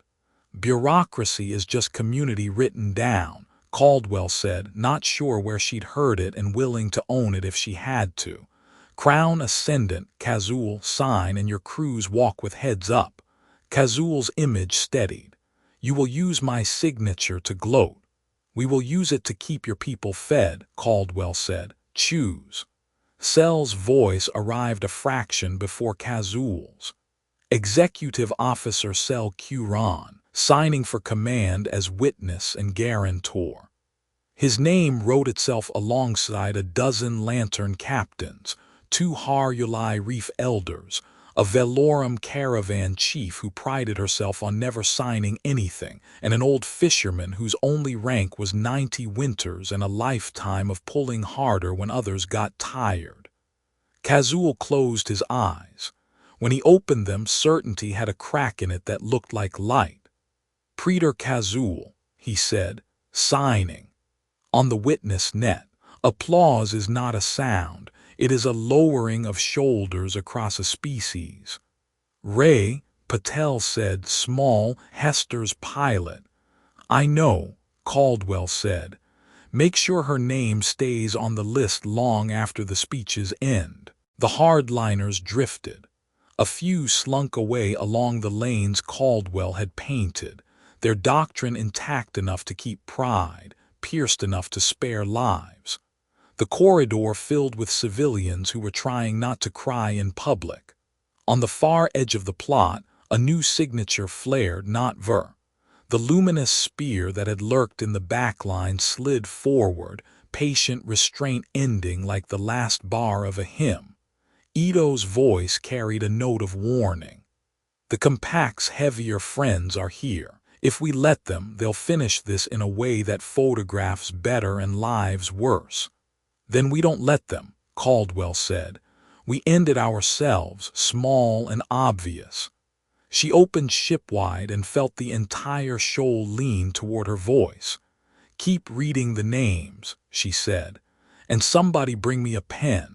Bureaucracy is just community written down, Caldwell said, not sure where she'd heard it and willing to own it if she had to. Crown Ascendant, Kazul, sign, and your crews walk with heads up. Kazul's image steadied. You will use my signature to gloat. We will use it to keep your people fed, Caldwell said. Choose. Cell's voice arrived a fraction before Kazul's. Executive Officer Cell Curon, signing for command as witness and guarantor. His name wrote itself alongside a dozen lantern captains, 2 Har-Yulai Reef elders, a Velorum caravan chief who prided herself on never signing anything, and an old fisherman whose only rank was 90 winters and a lifetime of pulling harder when others got tired. Kazul closed his eyes. When he opened them, certainty had a crack in it that looked like light. Praetor Kazul, he said, signing. On the witness net, applause is not a sound. It is a lowering of shoulders across a species. Ray, Patel said, small, Hester's pilot. I know, Caldwell said. Make sure her name stays on the list long after the speeches end. The hardliners drifted. A few slunk away along the lanes Caldwell had painted, their doctrine intact enough to keep pride, pierced enough to spare lives. The corridor filled with civilians who were trying not to cry in public. On the far edge of the plot, a new signature flared, not ver. The luminous spear that had lurked in the backline slid forward, patient restraint ending like the last bar of a hymn. Ito's voice carried a note of warning. The Compact's heavier friends are here. If we let them, they'll finish this in a way that photographs better and lives worse. Then we don't let them, Caldwell said. We end it ourselves, small and obvious. She opened ship-wide and felt the entire shoal lean toward her voice. Keep reading the names, she said, and somebody bring me a pen.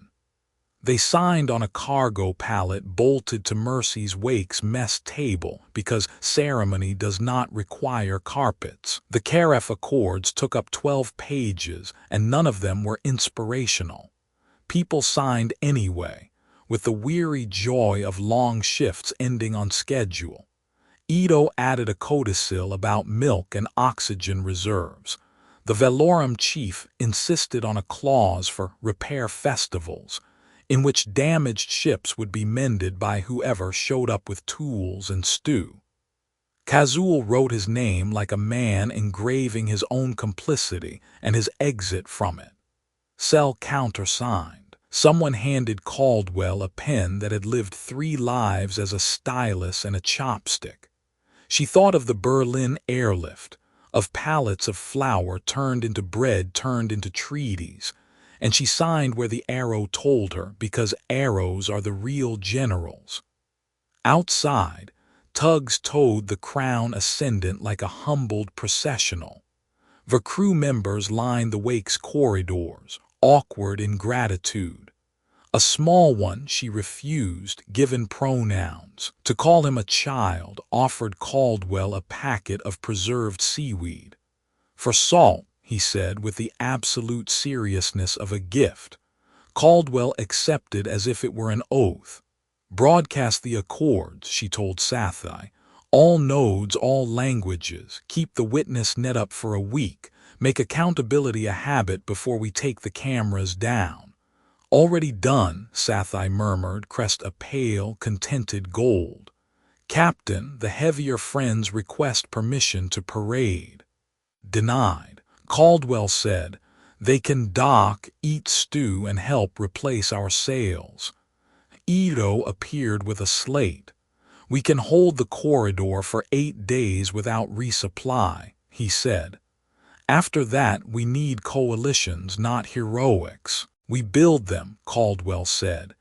They signed on a cargo pallet bolted to Mercy's Wake's mess table because ceremony does not require carpets. The Caref Accords took up 12 pages, and none of them were inspirational. People signed anyway, with the weary joy of long shifts ending on schedule. Ito added a codicil about milk and oxygen reserves. The Velorum chief insisted on a clause for repair festivals, in which damaged ships would be mended by whoever showed up with tools and stew. Kazul wrote his name like a man engraving his own complicity and his exit from it. Cell countersigned. Someone handed Caldwell a pen that had lived 3 lives as a stylus and a chopstick. She thought of the Berlin airlift, of pallets of flour turned into bread turned into treaties, and she signed where the arrow told her because arrows are the real generals. Outside, tugs towed the Crown Ascendant like a humbled processional. The crew members lined the wake's corridors, awkward in gratitude. A small one she refused, given pronouns. To call him a child offered Caldwell a packet of preserved seaweed. For salt, he said with the absolute seriousness of a gift. Caldwell accepted as if it were an oath. Broadcast the accords, she told Sathai. All nodes, all languages. Keep the witness net up for a week. Make accountability a habit before we take the cameras down. Already done, Sathai murmured, crest a pale, contented gold. Captain, the heavier friends request permission to parade. Denied. Caldwell said, they can dock, eat stew, and help replace our sails. Ito appeared with a slate. We can hold the corridor for 8 days without resupply, he said. After that, we need coalitions, not heroics. We build them, Caldwell said.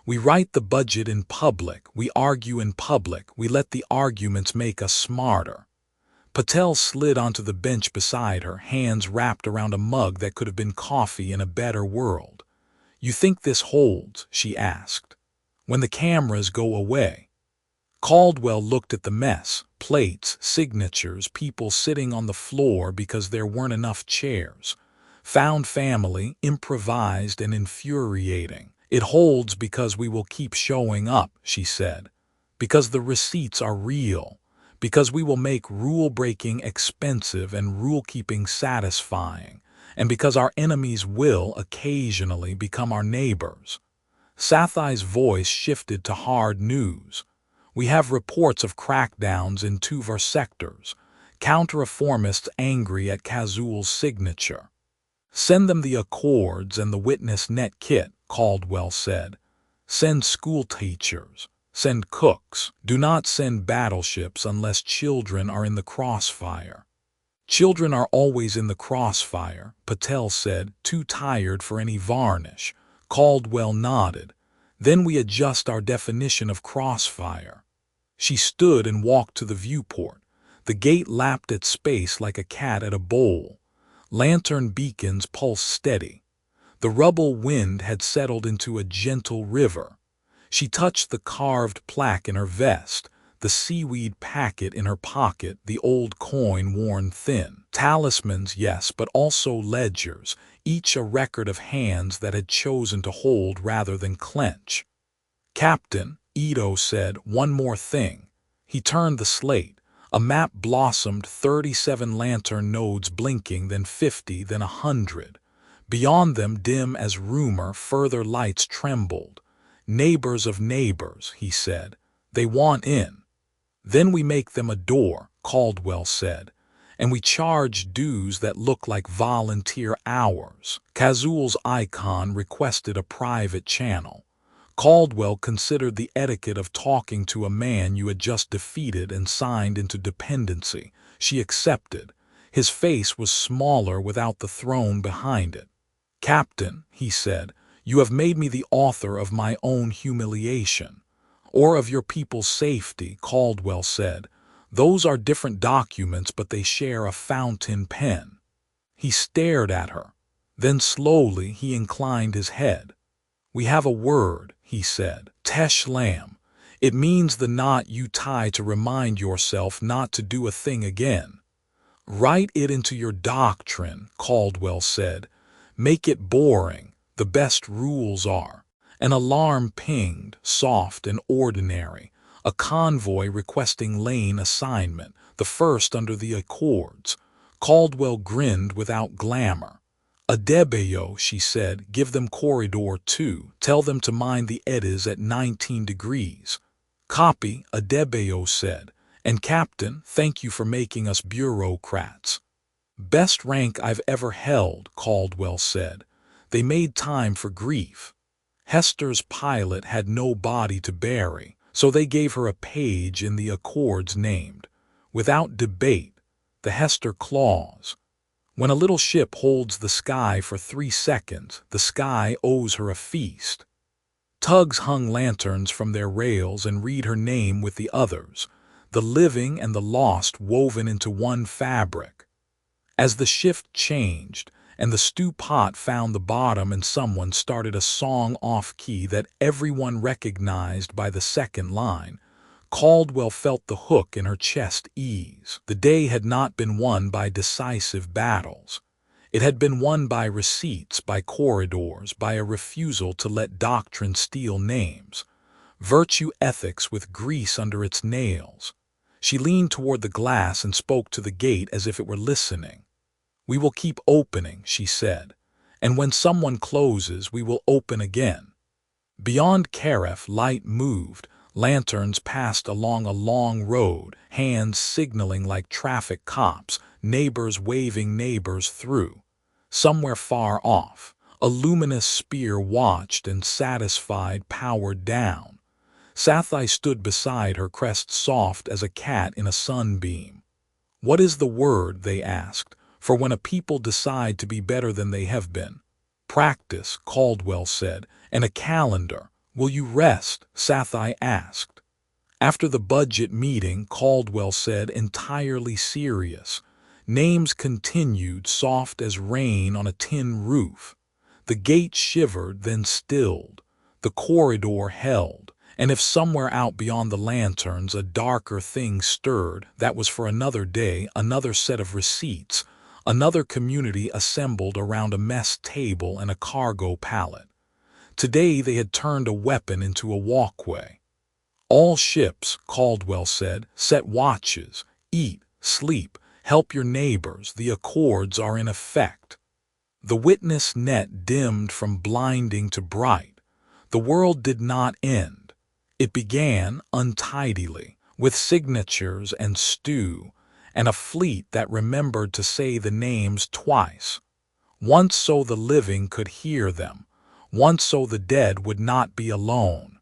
We write the budget in public, we argue in public, we let the arguments make us smarter. Patel slid onto the bench beside her, hands wrapped around a mug that could have been coffee in a better world. You think this holds? She asked. When the cameras go away. Caldwell looked at the mess, plates, signatures, people sitting on the floor because there weren't enough chairs. Found family, improvised and infuriating. It holds because we will keep showing up, she said. Because the receipts are real. Because we will make rule-breaking expensive and rule-keeping satisfying. And because our enemies will occasionally become our neighbors. Sathi's voice shifted to hard news. We have reports of crackdowns in two of our sectors. Counter-reformists angry at Kazul's signature. Send them the Accords and the Witness Net Kit, Caldwell said. Send school teachers. Send cooks. Do not send battleships unless children are in the crossfire. Children are always in the crossfire, Patel said, too tired for any varnish. Caldwell nodded. Then we adjust our definition of crossfire. She stood and walked to the viewport. The gate lapped at space like a cat at a bowl. Lantern beacons pulsed steady. The rubble wind had settled into a gentle river. She touched the carved plaque in her vest, the seaweed packet in her pocket, the old coin worn thin. Talismans, yes, but also ledgers, each a record of hands that had chosen to hold rather than clench. Captain, Ito said, one more thing. He turned the slate. A map blossomed, 37 lantern nodes blinking, then 50, then 100. Beyond them, dim as rumor, further lights trembled. Neighbors of neighbors, he said. They want in. Then we make them a door, Caldwell said. And we charge dues that look like volunteer hours. Kazul's icon requested a private channel. Caldwell considered the etiquette of talking to a man you had just defeated and signed into dependency. She accepted. His face was smaller without the throne behind it. Captain, he said, you have made me the author of my own humiliation. Or of your people's safety, Caldwell said. Those are different documents, but they share a fountain pen. He stared at her. Then slowly he inclined his head. We have a word, he said. Teshlam. It means the knot you tie to remind yourself not to do a thing again. Write it into your doctrine, Caldwell said. Make it boring. The best rules are. An alarm pinged, soft and ordinary. A convoy requesting lane assignment, the first under the Accords. Caldwell grinned without glamour. Adebayo, she said, give them corridor 2. Tell them to mind the eddies at 19 degrees. Copy, Adebayo said. And Captain, thank you for making us bureaucrats. Best rank I've ever held, Caldwell said. They made time for grief. Hester's pilot had no body to bury, so they gave her a page in the Accords named, without debate, the Hester Clause. When a little ship holds the sky for 3 seconds, the sky owes her a feast. Tugs hung lanterns from their rails and read her name with the others, the living and the lost woven into one fabric. As the shift changed, and the stew pot found the bottom and someone started a song off-key that everyone recognized by the second line, Caldwell felt the hook in her chest ease. The day had not been won by decisive battles. It had been won by receipts, by corridors, by a refusal to let doctrine steal names. Virtue ethics with grease under its nails. She leaned toward the glass and spoke to the gate as if it were listening. We will keep opening, she said, and when someone closes, we will open again. Beyond Karef, light moved. Lanterns passed along a long road, hands signaling like traffic cops, neighbors waving neighbors through. Somewhere far off, a luminous spear watched and satisfied powered down. Sathi stood beside her, crest soft as a cat in a sunbeam. What is the word, they asked, for when a people decide to be better than they have been? Practice, Caldwell said, and a calendar. Will you rest? Sathi asked. After the budget meeting, Caldwell said, entirely serious. Names continued, soft as rain on a tin roof. The gate shivered, then stilled. The corridor held, And if somewhere out beyond the lanterns a darker thing stirred, that was for another day, another set of receipts, another community assembled around a mess table and a cargo pallet. Today they had turned a weapon into a walkway. All ships, Caldwell said, set watches, eat, sleep, help your neighbors, the accords are in effect. The witness net dimmed from blinding to bright. The world did not end. It began untidily, with signatures and stew, and a fleet that remembered to say the names twice. Once so the living could hear them, once so the dead would not be alone.